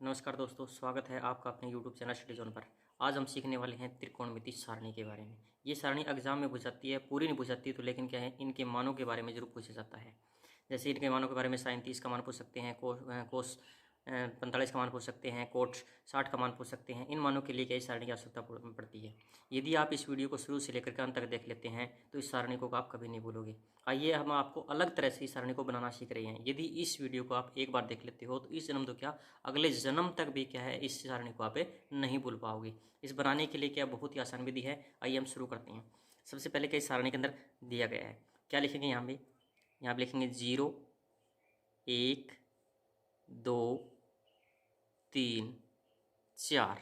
नमस्कार दोस्तों, स्वागत है आपका अपने YouTube चैनल स्टडी जोन पर। आज हम सीखने वाले हैं त्रिकोणमिति सारणी के बारे में। ये सारणी एग्जाम में पूछ जाती है, पूरी नहीं पूछ जाती तो लेकिन क्या है, इनके मानों के बारे में जरूर पूछा जाता है। जैसे इनके मानों के बारे में साइन 30 का मान पूछ सकते हैं, कोस 45 का मान पूछ सकते हैं, कोट 60 का मान पूछ सकते हैं। इन मानों के लिए क्या इस सारणी की आवश्यकता पड़ती है। यदि आप इस वीडियो को शुरू से लेकर के अंत तक देख लेते हैं तो इस सारणी को आप कभी नहीं भूलोगे। आइए हम आपको अलग तरह से इस सारणी को बनाना सीख रहे हैं। यदि इस वीडियो को आप एक बार देख लेते हो तो इस जन्म तो क्या, अगले जन्म तक भी क्या है, इस सारणी को आप नहीं भूल पाओगे। इस बनाने के लिए क्या बहुत ही आसान विधि है। आइए हम शुरू करते हैं। सबसे पहले क्या इस सारणी के अंदर दिया गया है, क्या लिखेंगे यहाँ पे लिखेंगे 0 1 2 3 4।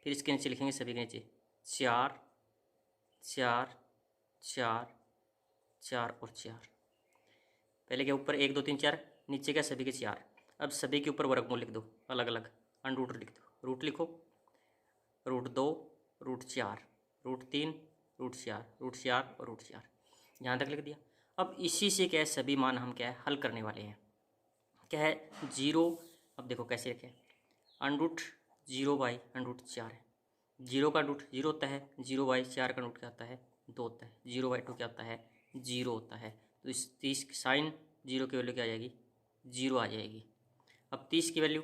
फिर इसके नीचे लिखेंगे सभी के नीचे 4 4 4 4 और 4। पहले क्या ऊपर 1 2 3 4, नीचे क्या सभी के 4। अब सभी के ऊपर वर्गमूल लिख दो, अलग अलग अंडर रूट लिख दो। रूट लिखो, √2 √4 √3 √4 और √4। यहाँ तक लिख दिया। अब इसी से क्या है, सभी मान हम क्या है हल करने वाले हैं। क्या है 0, अब देखो कैसे रखें, √0/√4 है। 0 का रूट 0 होता है, 0/4 का रूट क्या होता है 2 होता है, 0/2 क्या होता है 0 होता है। तो इस 30 साइन 0 की वैल्यू क्या आ जाएगी 0 आ जाएगी। अब 30 की वैल्यू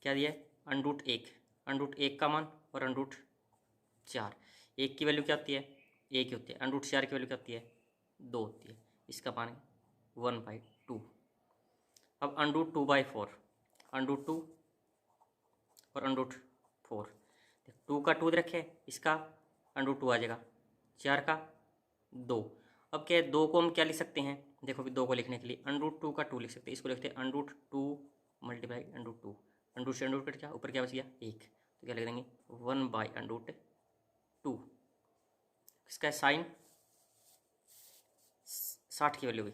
क्या दिया है √1 का मान और √4। 1 की वैल्यू क्या होती है 1 ही होती है, √4 की वैल्यू क्या होती है 2 होती है। इसका मान 1/2। अब √2/4, √2 और √4। 2 का 2 रखे, इसका √2 आ जाएगा, 4 का 2। अब क्या है 2 को हम क्या लिख सकते हैं, देखो कि 2 को लिखने के लिए √2 का 2 लिख सकते हैं। इसको लिखते हैं √2 मल्टीप्लाई √2। √2 से √2 कट गया, ऊपर क्या बच गया 1, तो क्या लिख देंगे 1/√2। इसका साइन 60 की वैल्यू हुई,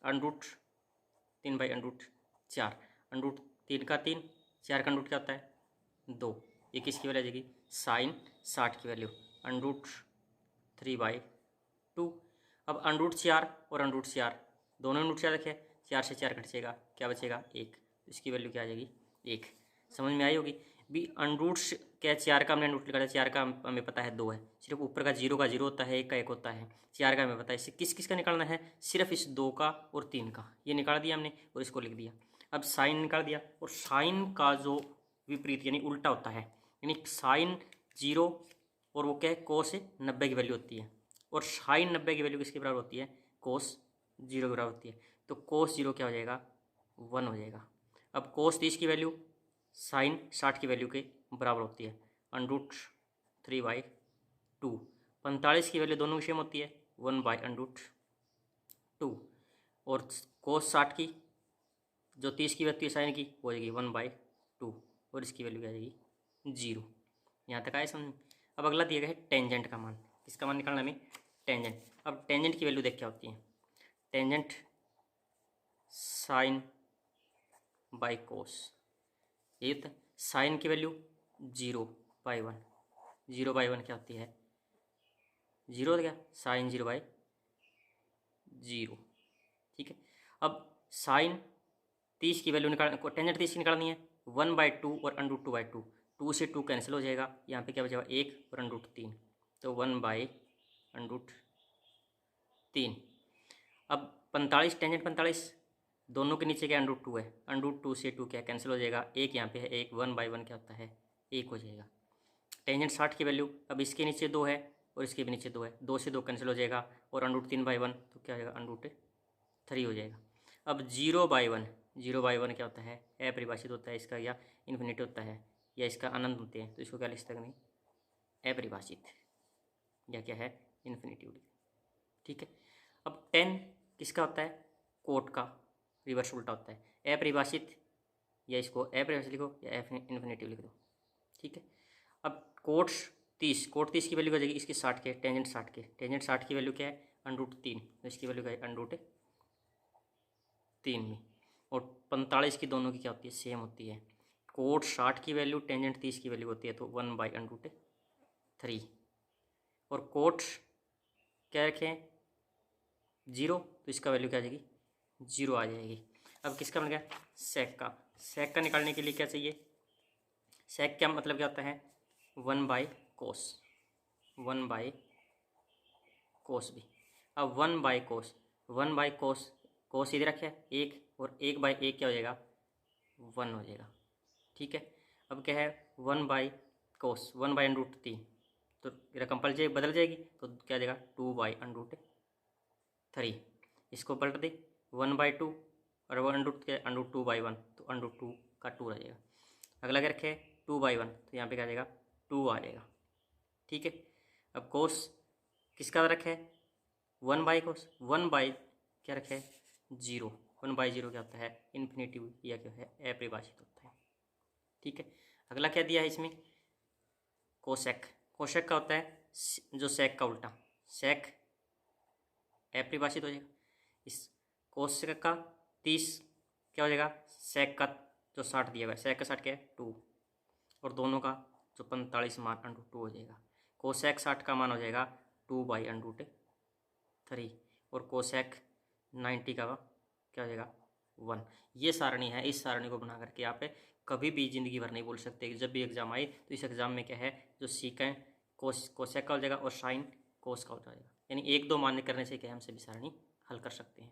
√3/√4। √3 का 3, 4 का रूट क्या होता है 2। ये किसकी वैल्यू आ जाएगी साइन 60 की वैल्यू √3/2। अब √4 और √4 दोनों √4 रखे, 4 से 4 कट जाएगा, क्या बचेगा 1। इसकी वैल्यू क्या आ जाएगी 1। समझ में आई होगी भी। अनरूट्स क्या 4 का हमने रूट निकाला, 4 का हमें पता है 2 है, सिर्फ ऊपर का 0 का 0 होता है, 1 का 1 होता है। 4 का हमें पता है, इससे किस किस का निकालना है, सिर्फ इस 2 का और 3 का। ये निकाल दिया हमने और इसको लिख दिया। अब साइन निकाल दिया, और साइन का जो विपरीत यानी उल्टा होता है, यानी साइन 0 और वो क्या है कोस 90 की वैल्यू होती है, और साइन 90 की वैल्यू किसके बराबर होती है कोस 0 के बराबर होती है। तो कोस 0 क्या हो जाएगा 1 हो जाएगा। अब कोस 30 की वैल्यू साइन 60 की वैल्यू के बराबर होती है √3/2। 45 की वैल्यू दोनों की सेम होती है 1/√2। और कोस 60 की जो 30 की वैल्यू साइन की हो जाएगी 1/2, और इसकी वैल्यू क्या आ जाएगी 0। यहाँ तक आए समझ। अब अगला दिया गया है टेंजेंट का मान। इसका मान निकालना हमें टेंजेंट। अब टेंजेंट की वैल्यू देख क्या होती है, टेंजेंट साइन बाई कोस, ये होता है। साइन की वैल्यू 0/1, 0/1 क्या होती है 0 हो गया, साइन 0/0। ठीक है। अब साइन 30 की वैल्यू निकाल, टेंजेंट 30 की निकालनी है 1/2 और √2/2। 2 से 2 कैंसिल हो जाएगा, यहाँ पे क्या बचेगा 1 और √3, तो 1/√3। अब 45 टेंजेंट 45 दोनों के नीचे क्या √2 है, √2 से 2 क्या कैंसिल हो जाएगा, 1 यहाँ पे है, 1 1/1 क्या होता है 1 हो जाएगा। टेंजेंट 60 की वैल्यू, अब इसके नीचे 2 है और इसके भी नीचे 2 है, 2 से 2 कैंसिल हो जाएगा, और √3/1 तो क्या हो जाएगा √3 हो जाएगा। अब 0/1 क्या होता है अपरिभाषित होता है इसका, या इन्फिनिटी होता है, या इसका अनंत होते हैं, तो इसको क्या लिख सकते हैं अपरिभाषित, या क्या है इन्फिनिटी। ठीक है। अब 10 किसका होता है कोट का रिवर्स उल्टा होता है अपरिभाषित, या इसको अपरिभाषित लिखो या इन्फिनिटिव लिख दो। ठीक है। अब कोट 30 की वैल्यू क्या जाएगी इसके 60 के, टेंजेंट 60 के, टेंजेंट 60 की वैल्यू क्या है √3, तो इसकी वैल्यू क्या है √3 में। और 45 की दोनों की क्या होती है सेम होती है, कोट 60 की वैल्यू टेंजेंट 30 की वैल्यू होती है, तो 1/√3। और कोट क्या रखें 0, तो इसका वैल्यू क्या आ जाएगी 0 आ जाएगी। अब किसका बन गया सेक का निकालने के लिए क्या चाहिए सेक क्या मतलब क्या होता है? 1/cos, 1/cos भी। अब 1/cos, 1/cos, cos इधर रखे एक, और 1/1 क्या हो जाएगा? 1 हो जाएगा। ठीक है। अब क्या है? 1/cos, 1/√3, तो रकम पलट जाएगी, बदल जाएगी, तो क्या हो जाएगा? 2/√3। इसको पलट दे 1/2, और 1√2 क्या? √2/1, तो √2 का 2 आ जाएगा। अगला क्या रखे? 2/1, तो यहाँ पे क्या आ जाएगा? 2 आ जाएगा। ठीक है। अब कोस किसका रखे है? 1/cos, 1/ क्या रखे है? 0, 1/0 क्या होता है? इन्फिनेटिव या क्या है? अपरिभाषित होता है। ठीक है। अगला क्या दिया है इसमें? कोसेक, कोसेक का होता है जो सेक का उल्टा, सेक अपरिभाषित हो जाएगा। इस कोसेक का 30 क्या हो जाएगा? सेक का जो 60 दिया हुआ है, सेक का 60 क्या है? 2, और दोनों का जो 45 मान √2 हो जाएगा। कोसेक 60 का मान हो जाएगा 2/√3, और कोसेक 90 का क्या हो जाएगा? 1। ये सारणी है। इस सारणी को बना करके आप कभी भी जिंदगी भर नहीं बोल सकते कि जब भी एग्जाम आए तो इस एग्जाम में क्या है, जो सीकें कोसेक का हो जाएगा और साइन कोस का हो जाएगा। यानी 1-2 मान्य करने से क्या है, हम सभी सारणी हल कर सकते हैं।